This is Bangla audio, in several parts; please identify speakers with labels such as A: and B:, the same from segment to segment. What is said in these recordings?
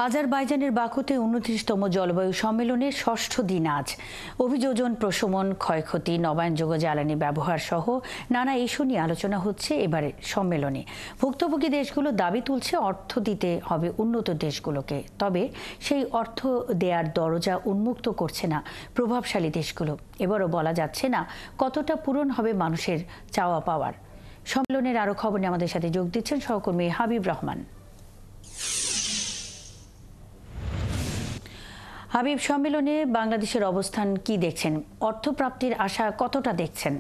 A: আজারবাইজানের বাকুতে ২৯তম জলবায়ু সম্মেলনের ষষ্ঠ দিন আজ। অভিযোজন, প্রশমন, ক্ষয়ক্ষতি, নবায়নযোগ্য জ্বালানি ব্যবহার সহ নানা ইস্যু নিয়ে আলোচনা হচ্ছে এবারের সম্মেলনে। ভুক্তভোগী দেশগুলো দাবি তুলছে অর্থ দিতে হবে উন্নত দেশগুলোকে, তবে সেই অর্থ দেয়ার দরজা উন্মুক্ত করছে না প্রভাবশালী দেশগুলো। এবারও বলা যাচ্ছে না কতটা পূরণ হবে মানুষের চাওয়া পাওয়ার। সম্মেলনের আরও খবর নিয়ে আমাদের সাথে যোগ দিচ্ছেন সহকর্মী হাবিব রহমান। হাবিব, সম্মেলনে বাংলাদেশের অবস্থান কি দেখছেন? অর্থপ্রাপ্তির আশা কতটা দেখছেন?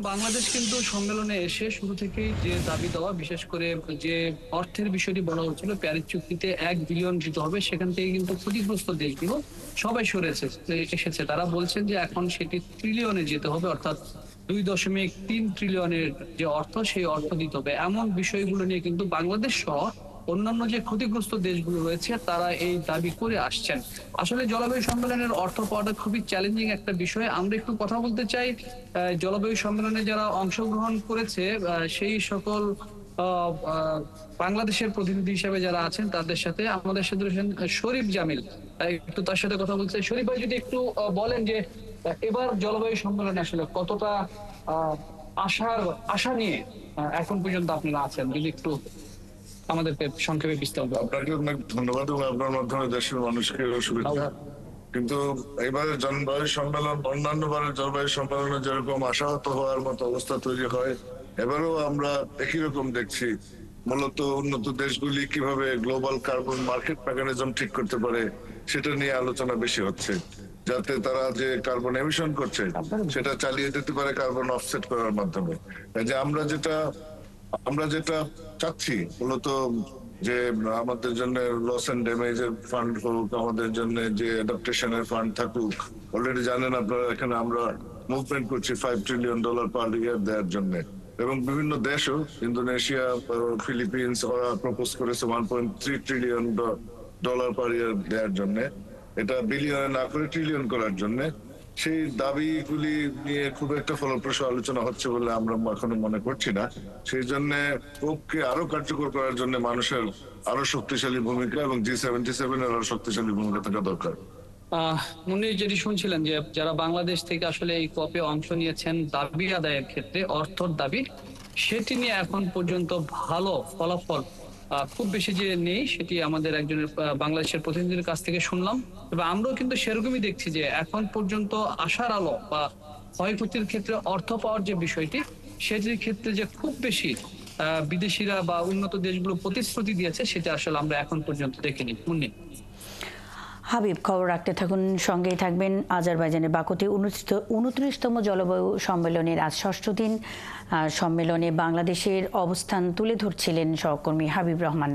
B: বাংলাদেশ কিন্তু সম্মেলনে এসে শুরু থেকেই যে দাবি দেওয়া, বিশেষ করে যে অর্থের বিষয়টি বলা হচ্ছিল, প্যারিস চুক্তিতে ১ বিলিয়ন দিতে হবে, সেখান থেকে কিন্তু ক্ষতিগ্রস্ত দেশগুলো সবাই এসেছে। তারা বলছেন যে এখন সেটি ট্রিলিয়নে যেতে হবে, অর্থাৎ ২.৩ ট্রিলিয়নের যে অর্থ, সেই অর্থ দিতে হবে। এমন বিষয়গুলো নিয়ে কিন্তু বাংলাদেশ সহ অন্যান্য যে ক্ষতিগ্রস্ত দেশগুলো রয়েছে তারা এই দাবি করে আসছেন। আসলে জলবায়ু সম্মেলনের অর্থ পাওয়াটা খুবই চ্যালেঞ্জিং একটা বিষয়। আমরা একটু কথা বলতে চাই জলবায়ু সম্মেলনে যারা অংশগ্রহণ করেছে সেই সকল বাংলাদেশের প্রতিনিধি হিসেবে যারা আছেন তাদের সাথে। আমাদের সাথে রয়েছেন শরীফ জামিল, একটু তার সাথে কথা বলতে চাই। শরীফ ভাই, যদি একটু বলেন যে এবার জলবায়ু সম্মেলনে আসলে কতটা আশা নিয়ে এখন পর্যন্ত আপনারা আছেন, যদি একটু আমাদেরকে সংক্ষেপে বিস্তারিত।
C: আপনাকে অনেক ধন্যবাদ এবং আপনার মাধ্যমে দেশের মানুষকে শুভেচ্ছা। কিন্তু এবারে জলবায়ু সম্মেলন অন্যান্য বারের জলবায়ু সম্মেলনে যেরকম আশাহত হওয়ার মতো অবস্থা তৈরি হয়, এবারেও আমরা একই রকম দেখছি। মূলত উন্নত দেশগুলি কিভাবে গ্লোবাল কার্বন মার্কেট মেকানিজম ঠিক করতে পারে সেটা নিয়ে আলোচনা বেশি হচ্ছে, যাতে তারা যে কার্বন এমিশন করছে সেটা চালিয়ে যেতে পারে কার্বন অফসেট করার মাধ্যমে। যে আমরা যেটা চাচ্ছি মূলত যে আমাদের জন্য লস এন্ড ড্যামেজের ফান্ড হোক, আমাদের জন্য যে অ্যাডাপ্টেশনের ফান্ড থাকুক। অলরেডি জানেন আপনারা, এখানে আমরা মুভমেন্ট করছি $5 ট্রিলিয়ন পার ইয়ার দেওয়ার জন্য, এবং বিভিন্ন দেশও, ইন্দোনেশিয়া, ফিলিপিন্স, ওরা প্রপোজ করেছে $1.3 ট্রিলিয়ন পার ইয়ার দেওয়ার জন্য। এটা বিলিয়নে না করে ট্রিলিয়ন করার জন্য। সেই দাবিগুলি নিয়ে খুব একটা ফলপ্রসূ আলোচনা হচ্ছে বলে আমরা এখনো মনে করছি না। সেই জন্য কোপকে আরো কার্যকর করার জন্য মানুষের আরো শক্তিশালী ভূমিকা এবং G77 এর আরো শক্তিশালী ভূমিকা থাকা দরকার।
B: মুন্নি, যেটি শুনছিলেন যে যারা বাংলাদেশ থেকে আসলে এই কপে অংশ নিয়েছেন দাবি আদায়ের ক্ষেত্রে, অর্থর দাবি, সেটি নিয়ে এখন পর্যন্ত ভালো ফলাফল খুব বেশি যে নেই, সেটি আমাদের একজনের বাংলাদেশের প্রতিনিধির কাছ থেকে শুনলাম। তবে আমরাও কিন্তু সেরকমই দেখছি যে এখন পর্যন্ত আশার আলো বা ক্ষয়ক্ষতির ক্ষেত্রে অর্থ পাওয়ার যে বিষয়টি, সেটির ক্ষেত্রে যে খুব বেশি বিদেশিরা বা উন্নত দেশগুলো প্রতিশ্রুতি দিয়েছে, সেটা আসলে আমরা এখন পর্যন্ত দেখিনি। মুন্নি।
A: হাবিব, খবর রাখতে থাকুন, সঙ্গেই থাকবেন। আজারবাইজানের বাকুতে ২৯তম জলবায়ু সম্মেলনের আজ ষষ্ঠ দিন। সম্মেলনে বাংলাদেশের অবস্থান তুলে ধরছিলেন সহকর্মী হাবিব রহমান।